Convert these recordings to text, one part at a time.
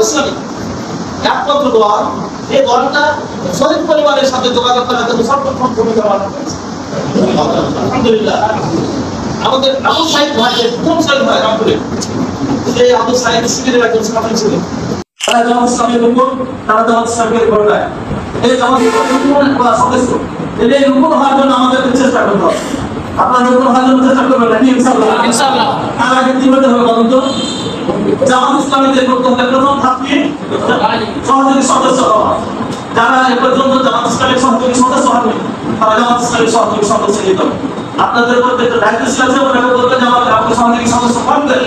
ইসলামী একমাত্র দল এই দলটা শহীদ পরিবারের সাথে যোগাযোগ করার জন্য সর্বপ্রথম ভূমিকা পালন করেছে। আলহামদুলিল্লাহ। আমাদের আবু সাইদ ভাই, কোন সাইদ ভাই রামপুরে, সেই আবু সাইদ শিবিরের একজন ছাত্র ছিলেন। তারা জামাত ইসলামের উপর, তারা জামাত ইসলামের ঘটনায় এই জামাত ইসলামের সদস্য, এই রূপণ হওয়ার জন্য আমাদেরকে চেষ্টা করতে হবে। আপনারা রূপণ হওয়ার জন্য চেষ্টা করবেন নাকি? ইনশাআল্লাহ ইনশাআল্লাহ। তার আগে কি হতে হবে বলুন তো? জামাত ইসলামের যে প্রথম থাকবে সহযোগী সদস্য হওয়া। যারা এ পর্যন্ত জামাত ইসলামের সহযোগী সদস্য হবে তারা জামাত ইসলামের সহযোগী সদস্য নিতে হবে। আপনাদের মধ্যে একটা দায়িত্বশীল আছে, ওনাকে বলবেন যে আমাকে আপনি সহযোগী সদস্য পাবেন,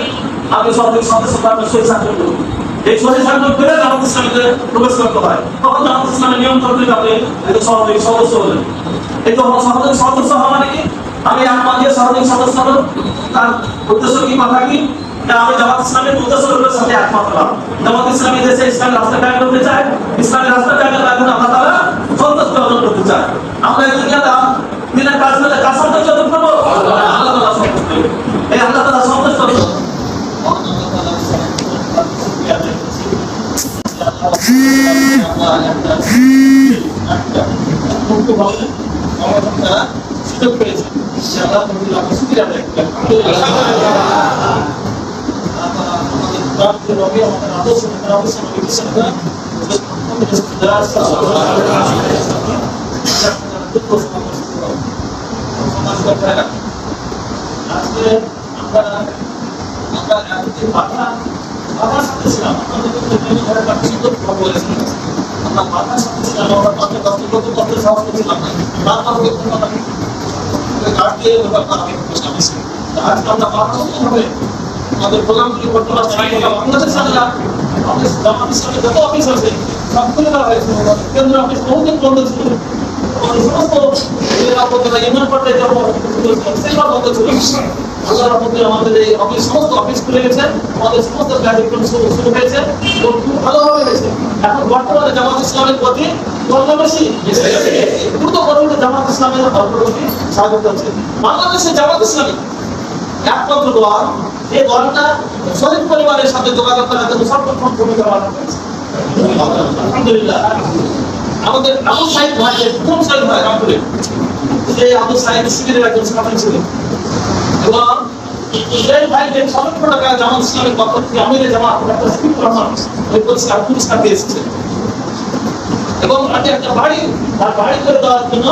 আপনি সহযোগী সদস্য পাবেন, সই সাক্ষর করুন। এই সই সাক্ষর করে জামাত ইসলামীতে প্রবেশ করতে হয়, তখন জামাত ইসলামের নিয়ম করতে আপনি সহযোগী সদস্য হলেন। এই তো সহযোগী সদস্য হওয়া মানে কি? আমি আপনার দিয়ে সহযোগী সদস্য হল, তার উদ্দেশ্য কি, কথা কি? আমি জামাত ইসলামের উদ্দেশ্যের সাথে একমত হলাম। জামাত ইসলামী দেশে ইসলামের রাস্তা কায়েম করতে চায়, ইসলামের রাস্তা কায়েম করার জন্য আল্লাহ তাআলা সন্তুষ্ট অর্জন করতে চায়। আমরা এই দুনিয়াতে দিনের কাজ করলে কাজ সন্তুষ্ট অর্জন করবো, আল্লাহ তাআলা সন্তুষ্ট। এই আল্লাহ তাআলা সন্তুষ্ট অর্জন সুযোগ পেয়েছে। আমাদের প্রোগ্রামগুলি বর্তমান বাংলাদেশ জামাত ইসলামের যত অফিস আছে সব খুলে দেওয়া হয়েছে। কেন্দ্র অফিস বহুদিন বন্ধ ছিল, সমস্ত ইউনিয়ন পর্যায়ে সেগুলো বন্ধ ছিল। আল্লাহর রহমতে আমাদের এই অফিস, সমস্ত অফিস খুলে গেছে, আমাদের সমস্ত কার্যক্রম শুরু হয়েছে এবং খুব ভালোভাবে হয়েছে। এখন বর্তমানে জামাত ইসলামের প্রতি বেশি দ্রুত গতিতে জামাত ইসলামের অগ্রগতি স্বাগত হচ্ছে। বাংলাদেশে জামাত ইসলামী একমাত্র দল, এই দলটা শহীদ পরিবারের সাথে যোগাযোগ করার জন্য সর্বপ্রথম ভূমিকা পালন করেছে। আলহামদুলিল্লাহ। আমাদের আবু সাইদ ভাই, কোন সাইদ ভাই রামপুরে, সেই আবু সাইদ শিবিরের একজন ছাত্র ছিলেন এবং সেই ভাইকে সমগ্র টাকা জামাত ইসলামের পক্ষ থেকে আমিরে জামাত ডক্টর শফিকুর রহমান ওই পুরস্কার দিয়ে এসেছেন এবং একটা বাড়ি, তার বাড়ি করে দেওয়ার জন্য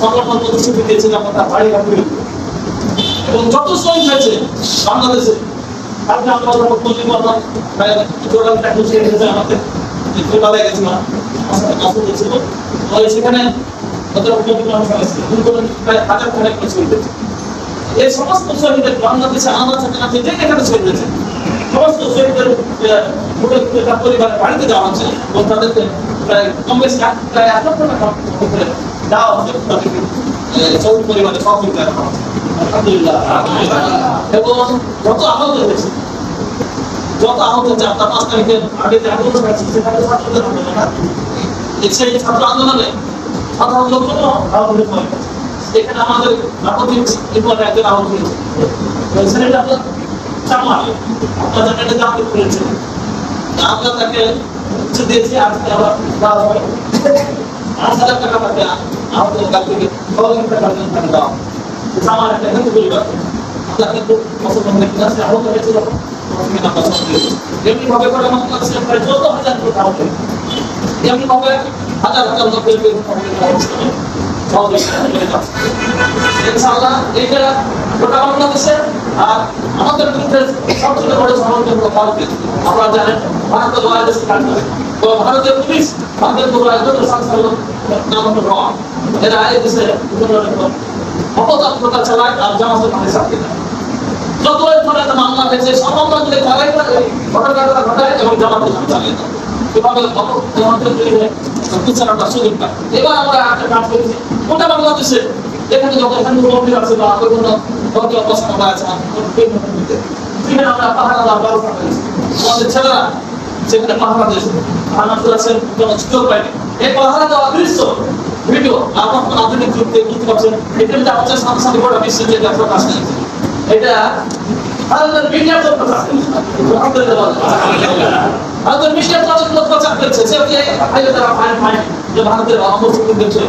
সংগঠন প্রতিশ্রুতি দিয়েছেন, আমরা তার বাড়ি রাখবো। এবং যত শহীদ হয়েছে বাংলাদেশে, আপনি আমরা মুখ্যমন্ত্রী বললাম জোড়ালটা খুশি হয়েছে, আমাদের জোড়ালে গেছিলাম, সেখানে প্রায় 1000 করে শহীদ হয়েছে। এই সমস্ত শহীদের বাংলাদেশে আনাচে যে এখানে শহীদ হয়েছে সমস্ত শহীদের পরিবারের বাড়িতে যাওয়া হচ্ছে এবং তাদেরকে প্রায় কম বেশি প্রায় 1 লক্ষ টাকা দেওয়া হচ্ছে শহীদ পরিবারের সহযোগিতা করা হচ্ছে। আলহামদুলিল্লাহ। এবং যত আহত হয়েছে আপনার 5 তারিখের আগে যে আন্দোলন হয়েছে সেখানে ছাত্রদের আন্দোলন, সেই ছাত্র আন্দোলনে সাধারণ লোকজন আহত হয়। এখানে আমাদের একজন আহত হয়েছে, ছেলেটা আপনার চামার, আপনার জায়গাটা জানতে পেরেছেন, আমরা তাকে দিয়েছি। আজকে আবার 5,000 টাকা তাকে আমাদের কাছ থেকে দেওয়া। আমার একটা হিন্দু পরিবার, আমরা কিন্তু মুসলমান ব্যক্তি আছে, আহত হয়েছিল, এমনি ভাবে করে আমার কাছে প্রায় 14,000 লোক আহত হয়েছে। এমনি ভাবে হাজার হাজার লোকের ইনশাআল্লাহ এইটা গোটা বাংলাদেশে। আর আমাদের বিরুদ্ধে সবচেয়ে বড় সমর্থন হলো ভারতের। আপনারা জানেন ভারতের বাংলাদেশে কাজ করে, ভারতের পুলিশ, ভারতের নাম হলো র, এরা এই দেশে অপতৎপরতা চালায় আর জামাতের মানে সাথে যত ধরনের মামলা হয়েছে সব মামলাগুলি চালাই ঘটনাটা ঘটায় এবং জামাতের নাম চালিয়ে দেয়। এভাবে বিচারটা সুযোগ পায়। এবার আমরা একটা কাজ করেছি গোটা বাংলাদেশে, এখানে যত হিন্দু মন্দির আছে বা বিভিন্ন ধর্মীয় প্রশ্ন আছে সেখানে আমরা পাহারা দেওয়ার ব্যবস্থা করেছি। আমাদের ছেলেরা সেখানে পাহারা দিয়েছে, আছেন কোনো সুযোগ পায়নি। এই পাহারা দেওয়া দৃশ্য ভিডিও আপনার আধুনিক যুগ থেকে বুঝতে পারছেন, এখানে যা হচ্ছে সাথে সাথে গোটা বিশ্বের যে ব্যাপারটা আসছে এটা ভারতের মিডিয়া আলহামদুলিল্লাহ। ভারতের মিশিয়ে প্রচার করেছে সে কি আইলে তারা ফাইন যে ভারতের অবস্থা দেখছে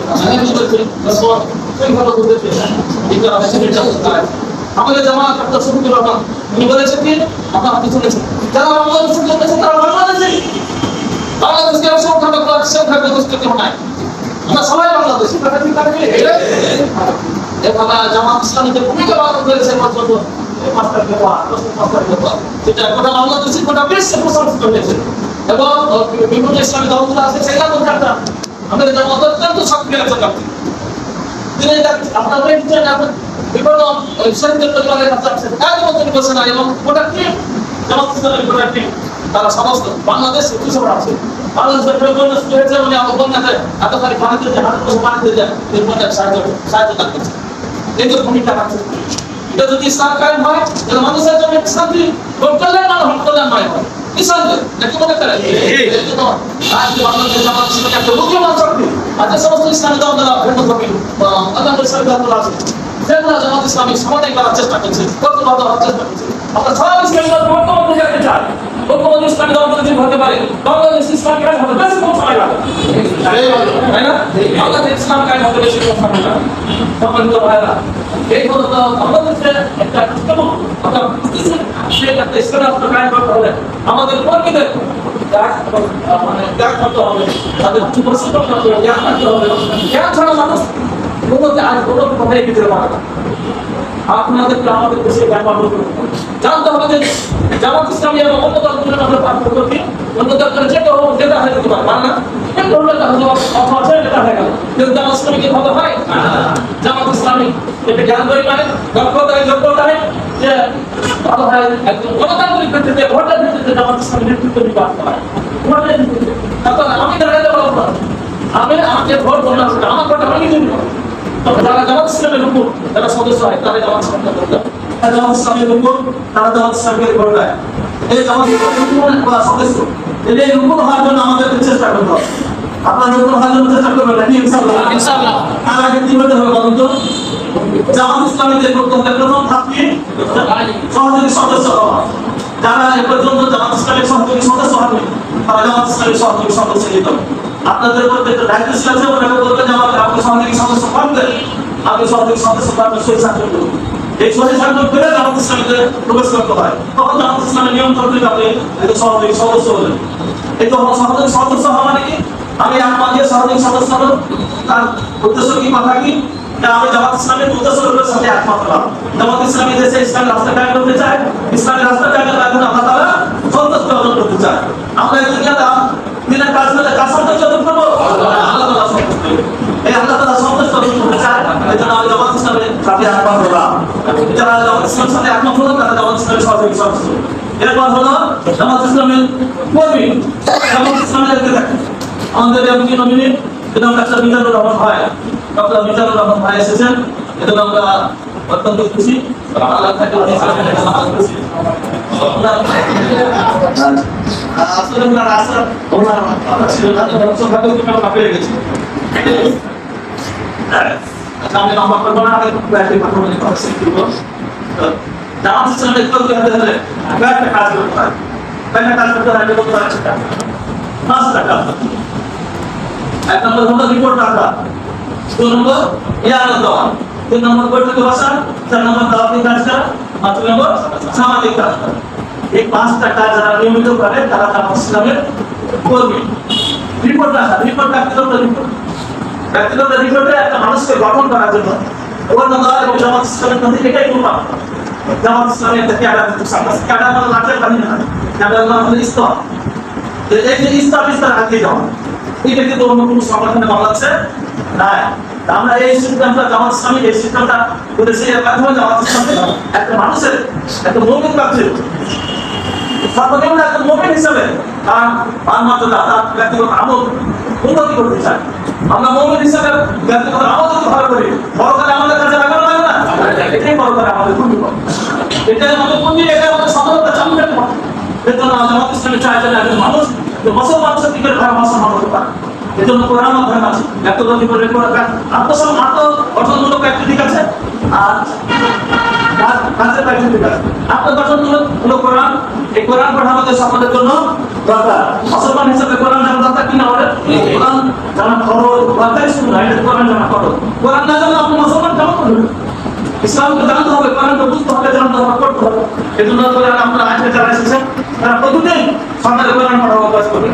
আমাদের জামাত একটা সুন্দর রকম উনি বলেছেন কি আপনারা হয়তো শুনেছেন যারা বাংলাদেশ করতেছে তারা বাংলাদেশকে সংখ্যাগরিষ্ঠ কেউ নাই আমরা সবাই বাংলাদেশি এভাবে জামাত ইসলামীদের ভূমিকা পালন করেছে পর্যন্ত যেটা গোটা বাংলাদেশি গোটা বিশ্বে প্রশংসিত হয়েছে এবং বিভিন্ন ইসলামী দলগুলো আছে সেগুলো মধ্যে একটা আমাদের জামাত অত্যন্ত সক্রিয় একজন ব্যক্তি তিনি আপনাদের বিভিন্ন শহীদদের পরিবারের কাছে আছেন একদম তিনি বলছেন না এবং গোটা টিম জামাত ইসলামের গোটা টিম তারা সমস্ত বাংলাদেশে কৃষক আছে বাংলাদেশের প্রয়োজন শুরু হয়েছে বলে আমার বন্যাতে এতখানি পানিতে যায় হাজার বছর পানিতে যায় এই বন্যার সাহায্য করছে এই যে ভূমিকা রাখছে এটা যদি ইসলাম কায়েম হয় তাহলে মানুষের জন্য শান্তি কল্যাণ মানব কল্যাণময় হয় কি শান্তি নাকি মনে করেন আজকে বাংলাদেশের জামাত ইসলামী একটা মুখ্যমান শক্তি আর যে সমস্ত ইসলামী দলগুলো ভিন্ন ধর্মী অন্যান্য ইসলামী দলগুলো আছে সেগুলো জামাত ইসলামী সমাধান করার চেষ্টা করছে কর্তব্য হওয়ার চেষ্টা করছে আমরা সব ইসলামী দল বর্তমান জানতে চাই বর্তমান ইসলামী দল যদি হতে পারে বাংলাদেশ ইসলাম কায়েম হবে বেশি কম সময় লাগবে তাই না বাংলাদেশ ইসলাম কায়েম হবে বেশি কম সময় লাগবে সম্মানিত ভাইরা এই হলো বাংলাদেশের একটা আমাদের কর্মীদের ত্যাগ করতে হবে তাদের প্রশিক্ষণ করতে হবে জ্ঞান থাকতে হবে জ্ঞান ছাড়া মানুষ কোনোতে আজ কোনো কথাই ভিতরে পারে না আপনাদেরকে আমাদের দেশে জ্ঞান অর্জন করতে হবে জানতে হবে যে জামাত ইসলামী এবং অন্য দলগুলোর আমরা পার্থক্য কি অন্য দলের যেটা হয়ে যেতে পারে মানে না কিন্তু অন্যটা হয়তো অথবা যেটা হয়ে গেল কিন্তু জামাত ইসলামী কি ভালো হয় জামাত ইসলামী এটা জ্ঞান করি মানে দক্ষতায় যোগ্যতায় যে ভালো হয় একদম গণতান্ত্রিক ভিত্তিতে ভোটের ভিত্তিতে জামাত ইসলামী নেতৃত্ব দিতে আসতে হয় ভোটের ভিত্তিতে তখন আমি দাঁড়াতে পারবো না আমি আমাকে ভোট বললাম আমার ভোট আমি নিজে দিব তবে যারা জামাত ইসলামের উপর যারা সদস্য হয় তারা জামাত ইসলামকে ভোট দেয় জামাত ইসলামের উপর তারা জামাত ইসলামকে ভোট দেয় এই জামাত ইসলামের সদস্য এই উপর হওয়ার জন্য আমাদেরকে চেষ্টা করতে হবে আপনারা উপর হওয়ার জন্য চেষ্টা করবেন নাকি ইনশাআল্লাহ তার আগে কি হতে হবে বলুন তো জামাত ইসলামীদের প্রথম থাকবে সহযোগী সদস্য হওয়া যারা এ পর্যন্ত জামাত ইসলামের সহযোগী সদস্য হবেন তারা জামাত ইসলামের সহযোগী সদস্য নিতে হবে আপনাদের প্রত্যেকটা দায়িত্ব আছে ওরা বলতে জামাত আপনি সহযোগী সদস্য পাবেন আপনি সহযোগী সদস্য পাবেন সেই সাথে এই সহযোগী সাংগঠন করে জামাত ইসলামীতে প্রবেশ করতে হয় তখন জামাত ইসলামের নিয়ম করতে হবে এটা সহযোগী সদস্য হলেন এই তো সহযোগী সদস্য হওয়া মানে কি আমি আপনাদের সহযোগী সদস্য হল তার উদ্দেশ্য কি কথা কি আমি জামাত ইসলামের উদ্দেশ্যের সাথে একমত হলাম জামাত ইসলামী দেশে ইসলামের রাস্তা কায়েম করতে চায় ইসলামের রাস্তা কায়েম এখন আল্লাহ তাআলা সন্তুষ্ট অর্জন করতে চায় আমরা এই দুনিয়াতে দিনের কাজ করলে কাজ সন্তুষ্ট অর্জন করবো আল্লাহ তাআলা সন্তুষ্ট এই আল্লাহ তাআলা সন্তুষ্ট অর্জন করতে চায় এই জন্য আমি জামাত ইসলামের সাথে একমত হলাম যারা জামাত ইসলামের সাথে একমত হলো তারা জামাত ইসলামের সহযোগী সদস্য এরপর হলো জামাত ইসলামের কর্মী জামাত ইসলামের আমাদের এমপি নমিনি যেমন ডাক্তার মিজানুর রহমান ভাই ডক্টর মিজানুর রহমান ভাই এসেছেন এজন্য আমরা অত্যন্ত খুশি আল্লাহ তাকে খুশি আসলে ওনার আশা ওনার কথা ছিল না সবভাবে আমরা পেয়ে গেছি আচ্ছা আমি নাম্বার করব না আগে একটু কথা বলে কথা শিখব জামাত ইসলামের করতে হলে একটা কাজ করতে হয় একটা কাজ করতে হলে কত টাকা 5 টাকা এক নম্বর হলো রিপোর্ট রাখা 2 নম্বর ইয়ার দেওয়া 3 নম্বর বৈঠকে বসা 4 নম্বর দাওয়াতি কাজ করা 5 নম্বর সামাজিক কাজ করা এই 5টা কাজ যারা নিয়মিত করে তারা জামাত ইসলামের কর্মী রিপোর্ট রাখা রিপোর্ট ব্যক্তিগত রিপোর্টে একটা মানুষকে গঠন করার জন্য ওয়াল্লাহ এবং জামাত ইসলামের মধ্যে এটাই প্রমাণ জামাত ইসলামের থেকে ক্যাডার মানে লাঠের বাহিনী না ক্যাডার মানে ইসলাম এই যে ইসলাম আগে যাওয়া এটা কিন্তু অন্য কোনো সংগঠনে বাংলাদেশে নাই আমরা এই সিস্টেমটা জামাত ইসলামী এই সিস্টেমটা করেছি এর মাধ্যমে জামাত ইসলামী একটা মানুষের একটা মুমিন ব্যক্তি সর্বনিম্ন একটা মুমিন হিসেবে তার মানমর্যাদা তার ব্যক্তিগত আমল উন্নতি করতে চায় আমরা মুমিন হিসেবে ব্যক্তিগত আমল যদি ভালো করি বড়কালে আমাদের কাছে লাগানো লাগে না এটাই বড়কালে আমাদের পুঁজি এটাই আমাদের পুঁজি এটা আমাদের সফলতা চালু রাখতে হবে এর জন্য জামাত ইসলামী চায় যে একজন মানুষ মুসলমানের দিকে মুসলমান হতে পারে এজন্য কোরআন অধ্যয়ন আছে ব্যক্তিগত জীবনের আত্মসম্মান অর্জনমূলক একটা দিক আছে আর কাজে পাইছে আপনার দর্শন হলো কোরআন। এই কোরআন পড়া আমাদের সকলের জন্য দরকার। মুসলমান হিসেবে কোরআন জানা দরকার কিনা বলেন? কোরআন জানা ফরজ, দরকার শুনুন, এটা কোরআন জানা ফরজ। কোরআন না জানলে আপনি মুসলমান কেমন করবেন? ইসলামকে জানতে হবে, কোরআনকে বুঝতে হবে, জানতে হবে, করতে হবে। এজন্য কোরআন আপনারা আজকে যারা এসেছেন তারা প্রতিদিন সকালে কোরআন পড়া অভ্যাস করবেন।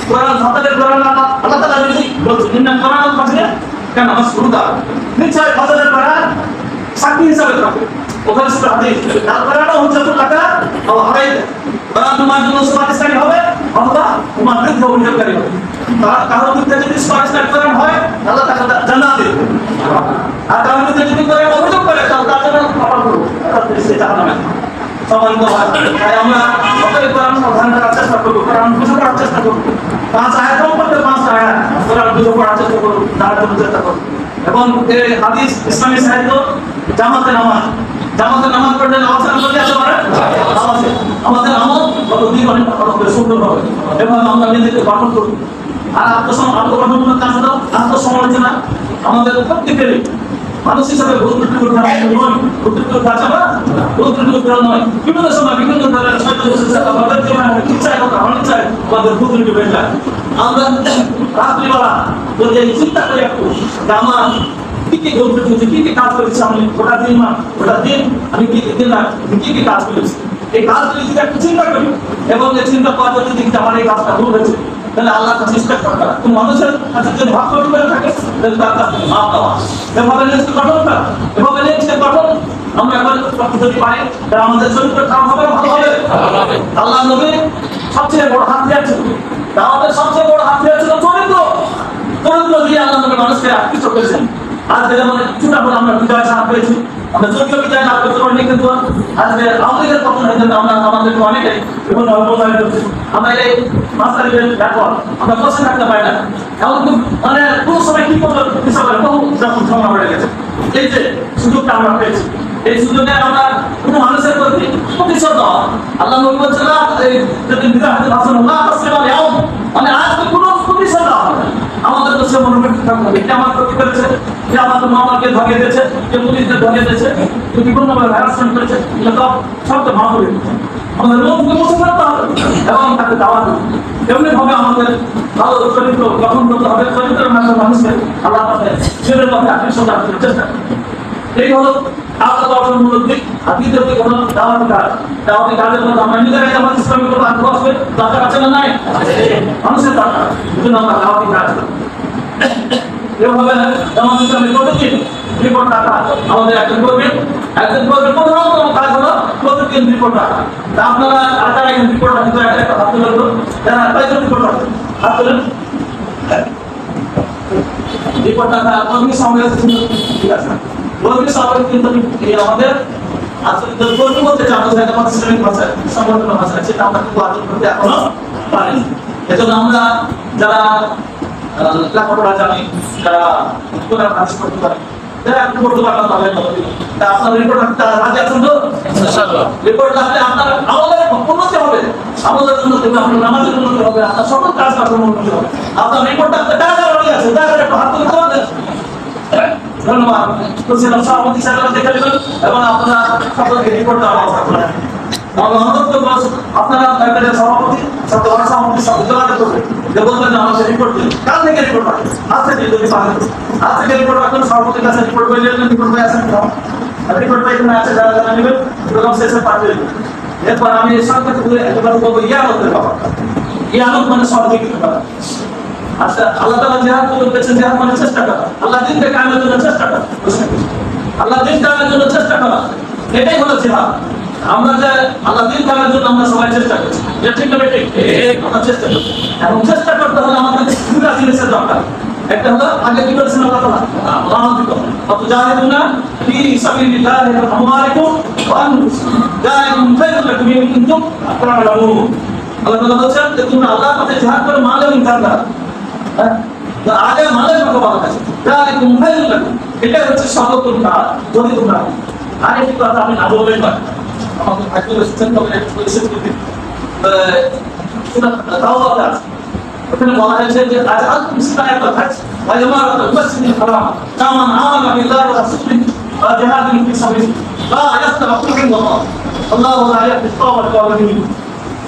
কোরআন সকালে কোরআন আল্লাহ তাআলা নিজেই বলছেন, ইন্না কোরআন ফাজিলা কেন মাসরুদা, নিশ্চয় ফজরের কোরআন সাক্ষী হিসাবে থাকবে। ওখানে সূরা হাদিস তার কোরআনও হচ্ছে টাকা ও হারাই কোরআন তোমার জন্য সুপারিশকারী হবে অথবা তোমার বিরুদ্ধে অভিযোগকারী হবে। তার কারোর বিরুদ্ধে যদি সুপারিশকারী কোরআন হয় আল্লাহ তাকে জান্নাত দেবে, আর কারোর বিরুদ্ধে যদি কোরআন অভিযোগ করে তাহলে তার জন্য ক্ষমা করব, সে জাহান্নামে। সম্মানিত ভাই, তাই আমরা সকলে কোরআন অধ্যয়ন করার চেষ্টা করব, কোরআন বুঝে পড়ার চেষ্টা করব। 5 আয়াত পড়তে 5 আয়াত কোরআন বুঝে পড়ার চেষ্টা করব, তার জন্য চেষ্টা করব। এবং এই হাদিস ইসলামী সাহিত্য জামাতে নামাজ, জামাতে নামাজ পড়লে নামাজ পড়লে আসতে পারে আমাদের আমল কত দিন অনেক সুন্দর হবে। এভাবে আমরা নিজেকে গঠন করব। আর আত্মগঠনমূলক কাজ হলো আত্মসমালোচনা। আমাদের প্রত্যেকেরই মানুষ হিসাবে বিভিন্ন সময় বিভিন্ন ধরনের আমরা রাত্রিবেলা চিন্তা করি একটু আমার কি কি ঘটছে, কি কি কাজ করেছি আমি ওটা দিন আমি কি কি কাজ করেছি, এই কাজগুলি যদি একটু চিন্তা করি এবং এই চিন্তা করার জন্য যদি আমার এই কাজটা ভুল হয়েছে তাহলে আল্লাহ কাছে রেসপেক্ট করা, তুমি মানুষের কাছে যদি ভাগ করে থাকে তাহলে তার কাছে মাপ দেওয়া, এভাবে নিজেকে গঠন করা, এভাবে নিজেকে গঠন আমরা একবার যদি পাই তাহলে আমাদের চরিত্র খারাপ হবে, ভালো হবে। আল্লাহ নবী সবচেয়ে বড় হাতিয়ার ছিল, আমাদের সবচেয়ে বড় হাতিয়ার ছিল চরিত্র। চরিত্র দিয়ে আল্লাহ নবী মানুষকে আকৃষ্ট করেছেন। আজকে যেমন কিছুটা করে আমরা বিজয় লাভ পেয়েছি, আমরা যদিও বিজয় লাভ করতে পারিনি, কিন্তু আজকে আমাদের পতন হয়ে যাবে, আমরা আমাদের অনেকেই বিভিন্ন অপচয় করছি। আমরা এই মাস্টারের ব্যাপার আমরা বসে থাকতে পারি না, এমন মানে কোন সময় কি করবো হিসাবে বহু যখন ঝগড়া বেড়ে গেছে। এই যে সুযোগটা আমরা পেয়েছি, এই সুযোগে আমরা কোনো মানুষের প্রতি প্রতিশোধ দেওয়া, আল্লাহ নবী বলছেন না এই যদি বিরাট ভাষণ না আসতে পারে মানে আজকে কোনো প্রতিশোধ দেওয়া হবে। আমাদের তো সে মনোবৃত্তি থাকতে হবে, কে আমার ক্ষতি করেছে, যে আমাদের মামাকে ধরিয়ে দিয়েছে, যে পুলিশদের ধরিয়ে দিয়েছে, যে বিভিন্নভাবে হ্যারাসমেন্ট করেছে, এগুলো সব তো ভালো করে আমাদের লোককে বসে থাকতে হবে এবং তাকে দাওয়া দেবে। এমনি ভাবে আমাদের ভালো চরিত্র গঠন করতে হবে, চরিত্রের মাধ্যমে মানুষকে আল্লাহ তাদের জীবনের মধ্যে আকৃষ্ট করার চেষ্টা করবে। এই হলো আল্লাহ গঠনমূলক দিক। আর দ্বিতীয় দিক হলো দাওয়াতি কাজ। দাওয়াতি কাজের মধ্যে আমরা নিজেরাই আমার ইসলামিক কোনো আগ্রহ আসবে, দরকার আছে না নাই? মানুষের দরকার, এই জন্য আমরা দাওয়াতি কাজ করি। এভাবে যেমন ইসলামের প্রতিদিন রিপোর্ট রাখা আমাদের একজন করবেন প্রধানতম কাজ হলো প্রতিদিন রিপোর্ট রাখা। আপনারা আটার একজন রিপোর্ট রাখতে একটা হাত তুলে যারা কয়েকজন রিপোর্ট রাখবেন হাত তুলেন। রিপোর্ট রাখা কর্মী সমাবেশ, ঠিক আছে, কর্মী সমাবেশ কিন্তু আমাদের আসলে কর্মী বলতে চান আমাদের শ্রমিক ভাষা সংগঠন ভাষা, সেটা আমরা কিন্তু আচরণ করতে এখনো পারিনি। এজন্য আমরা যারা লেখাপড়া জানি, যারা কোরআন হাদিস পড়তে পারে, যারা একটু পড়তে পারলাম তাহলে আপনার রিপোর্ট রাখতে রাজি আছেন তো? ইনশাআল্লাহ রিপোর্ট রাখলে আপনার আমাদের উন্নতি হবে, আমাদের উন্নতি হবে, আপনার নামাজের উন্নতি হবে, আপনার সকল কাজ কাজের উন্নতি হবে। আপনার রিপোর্ট রাখতে টাকা রাজি আছে, টাকা একটু হাত তুলে দেবেন। ধন্যবাদ। তো সেরকম সভাপতি সাহেবরা দেখে নেবেন এবং আপনারা সকলকে রিপোর্টটা ব্যবস্থা করে নেবেন। আপনারা সভাপতি সভাপতির সাথে যোগাযোগ করবেন, যে বলবেন আমাদের রিপোর্ট দিন, কাল থেকে রিপোর্ট রাখেন, আজ থেকে যদি পারেন আজ থেকে রিপোর্ট রাখবেন, সভাপতির কাছে রিপোর্ট পেয়ে যাবেন, রিপোর্ট পেয়ে আসেন, রিপোর্ট পেয়ে এখানে আছে যারা যারা নেবেন প্রোগ্রাম শেষে পাঠিয়ে দেবেন। এরপর আমি সংক্ষেপে বলে একেবারে বলবো ইয়ানতের ব্যাপারটা। ইয়ানত মানে সহযোগিতা করা। আচ্ছা, আল্লাহ তাআলা জিহাদ করতেছেন, জিহাদ মানে চেষ্টা করা, আল্লাহ দিনকে কায়েমের জন্য চেষ্টা করা, আল্লাহ দিন কায়েমের জন্য চেষ্টা করা, এটাই হলো জিহাদ। আমরা যে আল্লাহ দিন কায়েমের জন্য আমরা সবাই চেষ্টা করছি, এটা ঠিক না ঠিক? আমরা চেষ্টা করছি এবং চেষ্টা করতে হলে আমাদের দুটা জিনিসের দরকার। একটা হলো আগে কি বলেছেন আল্লাহ তাআলা, আল্লাহ জাহিদুনা ফি সাবিলিল্লাহি ওয়া আমওয়ালিকুম ওয়া আনফুসিকুম যালিকুম খায়রুল লাকুম ইন কুনতুম তা'লামুন। আল্লাহ তাআলা বলেছেন যে তোমরা আল্লাহর পথে জিহাদ করো, মাল এবং জান দাও। তো আগে মালের কথা বলা আছে, যালিকুম খায়রুল লাকুম, এটা হচ্ছে সর্বোত্তম কাজ যদি তোমরা। আর একটি কথা আমি না বললেই নয়, আমাদের ভাগ্য রেসিস্টেন্ট হবে পরিস্থিতি তাওবাতে আছে, ওখানে বলা হয়েছে যে আজ আলকুম সিনায়াতুল হজ ওয়া ইমারাতুল মাসজিদিল হারাম কামান আমানা বিল্লাহি ওয়া রাসূলিহি ওয়া জিহাদিন ফি সাবিলিহি। لا يصلح عند الله الله لا يهدي القوم الظالمين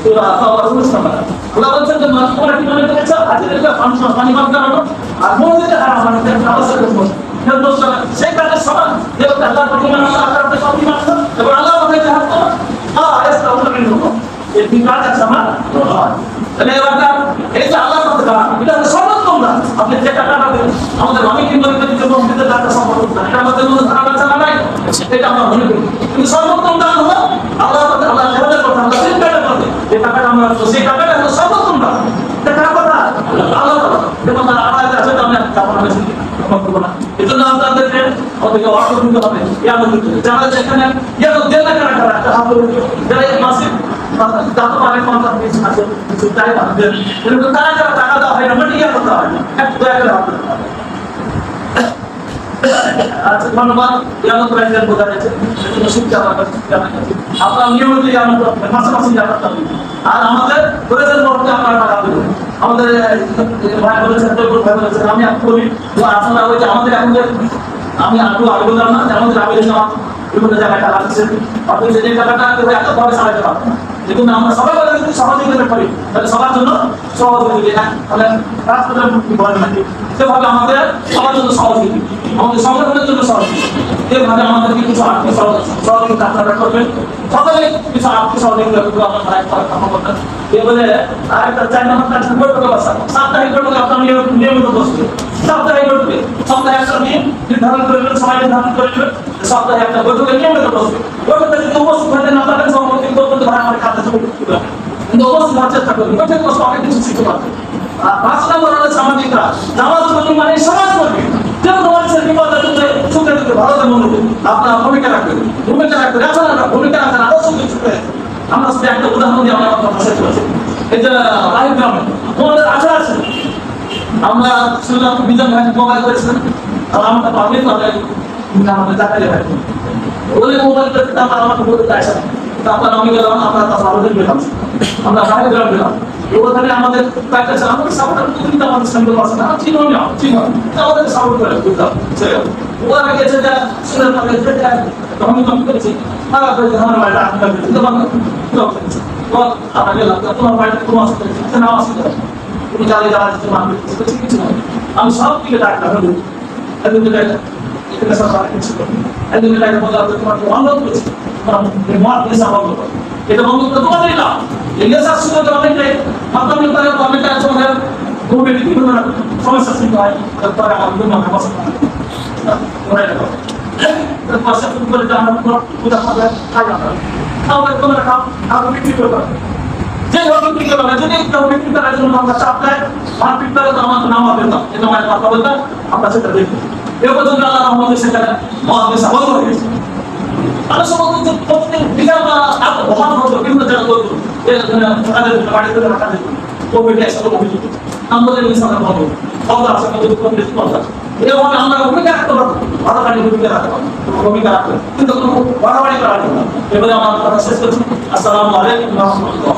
সূরা তাওবা 19 নম্বর আল্লাহ বলেন যে তোমরা কি মনে করছো আজকে ফাংশন পানি পান করো আর মসজিদে হারাম মানে নামাজ পড়ো সেই কাজের সমান যেহেতু আল্লাহর প্রতি ঈমান আল্লাহ আখিরাতে সব ঈমান এবং আল্লাহ বলে যে হাত করো ইয়াসলাহু মিনহুম এই তিন কাজ আছে আমার তাহলে এবার এই যে আল্লাহর কথা এটা সর্বোত্তম না আপনি যে টাকা পাবেন আমাদের অনেক ইমানদারদের জন্য মসজিদে টাকা সম্পর্ক না এটা আমাদের মধ্যে ধারণা আছে নাই এটা আমরা মনে করি কিন্তু সর্বোত্তম দান হলো আল্লাহর কথা আল্লাহ নেওয়ার কথা আমরা চিন্তা করতে যে টাকাটা আমরা সেই টাকাটা হলো সর্বোত্তম দান এটা কার কথা আল্লাহর কথা যেমন আল্লাহ আছে আমরা যাবো না বেশি করব না এজন্য আপনাদেরকে ওদিকে অর্থ দিতে হবে ইয়ামত যারা যেখানে ইয়ামত দেন না কারা একটা হাত যারা এই মাসে দাঁত পারে কন্ট্রাক্ট দিয়েছে আছে কিছু তাই ভাববে এরকম তারা যারা টাকা দেওয়া হয় না মানে ইয়া করতে হয় না একটু দয়া করে হাত আচ্ছা ধন্যবাদ ইয়ামত রাইজের বোঝা যাচ্ছে সেজন্য শিক্ষা আপনারা নিয়মিত ইয়ামত মাসে মাসে ইয়ামত করবেন আর আমাদের প্রয়োজন মতো আপনারা টাকা দেবেন আমাদের ভাই বলেছেন তো ভাই বলেছেন আমি আপনি বলি আসলে ওই যে আমাদের এখন আমি আরো আগে বললাম না যে আমাদের আগে জমা বিভিন্ন জায়গায় টাকা দিচ্ছেন আপনি যে টাকাটা এত ভাবে চালাতে পারবেন দেখুন আমরা সবাই বলে যদি সহযোগিতা করি তাহলে সবার জন্য সহযোগিতা তাহলে রাষ্ট্রটা মুক্তি বলেন নাকি সেভাবে আমাদের সবার জন্য সহযোগিতা আমাদের সংগঠনের জন্য সহযোগিতা এভাবে আমাদেরকে কিছু আর্থিক সহযোগিতা আপনারা করবেন সকলে কিছু আর্থিক সহযোগিতা করবে আপনারা কাম করবেন এবারে আরেকটা 4 নম্বর কাজ বৈঠক বসা সাপ্তাহিক বৈঠক আপনারা নিয়মিত বসবেন সাপ্তাহিক বৈঠকে সপ্তাহে একটা দিন নির্ধারণ করবেন সবাই নির্ধারণ করবেন সপ্তাহে একটা বৈঠকে নিয়মিত বসবেন বৈঠকে যদি উপস্থিত হতে না পারেন সম্মতি করতে ভাই আমার কাছে কিন্তু অবশ্যই চেষ্টা করবেন বৈঠক বসে অনেক কিছু শিখতে পারবেন আর 5 নম্বর হলো সামাজিক কাজ নামাজ পড়ি মানে সমাজ করবে যেন মানুষের বিপদে দুঃখে সুখে দুঃখে ভালোতে মনে আপনার ভূমিকা রাখবেন আপনারা ভূমিকা রাখার আদর্শ কিছু আমরা শুধু একটা উদাহরণ দিয়ে আমরা কথা শেষ করছি এই যে রাহিব গ্রামে আমাদের আশা আছে আমরা শুনলাম বিজন ভাই মোবাইল করেছিলেন আর আমরা পাবলিক আমাদের চাকরি ভাই ওই মোবাইল করতে আমরা আমাকে বলতে আসা তারপর আমি গেলাম আমরা তার আবেদন পেলাম আমরা রাহিব গ্রাম পেলাম ওখানে আমাদের প্র্যাকটিস আমাদের সাপোর্টার কিন্তু আমাদের সঙ্গে আছে না ঠিক না ঠিক আমাদের সাপোর্ট করে বুঝলাম ওরা গেছে যা শুনে আমাদের যেটা আমি কম করেছি আর আপনাদের আমার বাড়িটা আপনার কিন্তু আমরা গেলাম তোমার বাড়িতে তোমার সাথে নাম আসতে তুমি জানে যাওয়া যেতে মানবে কিছু না আমি সব দিকে ডাক্তার হলো একদিন এখানে সরকার কিছু একদিন ডাক্তার বললাম তোমার অনুরোধ করেছি তোমার পেশা বন্ধ করো এটা বন্ধ করতে তোমাদের না এলিয়াসার সুযোগ অনেকটাই মাধ্যমিক তারা অনেকটা সময় কোভিড বিভিন্ন সমস্যা সৃষ্টি হয় তারপরে আমার বিভিন্ন সমস্যা হয় পাশে করে আমরা পূজা হবে তাহলে তোমরা খাও আর বিক্রি করবে যে বিক্রি করবে যদি কেউ বিক্রি করার জন্য আমরা চাপ দেয় মারপিট করে তো আমাদের নাম হবে না এটা আমার কথা বলতাম আমরা সেটা দেখবো এ পর্যন্ত আল্লাহ আমাদের সেখানে মহাদেশ বন্ধ হয়ে গেছে আমি সমস্ত প্রত্যেক বিকাল মহান হতো বিভিন্ন জায়গা করতো তাদের বাড়িতে রাখা যেত কোভিড একসাথে অভিযোগ আমাদের ইনসানের বন্ধ কথা আছে আমাদের কথা এভাবে আমরা ভূমিকা রাখতে পারবো বাড়াবাড়ি ভূমিকা রাখতে পারবো ভূমিকা রাখতে কিন্তু কোনো বাড়াবাড়ি করা যাবে না এবারে আমার কথা শেষ করছি আসসালামু আলাইকুম ওয়া রাহমাতুল্লাহ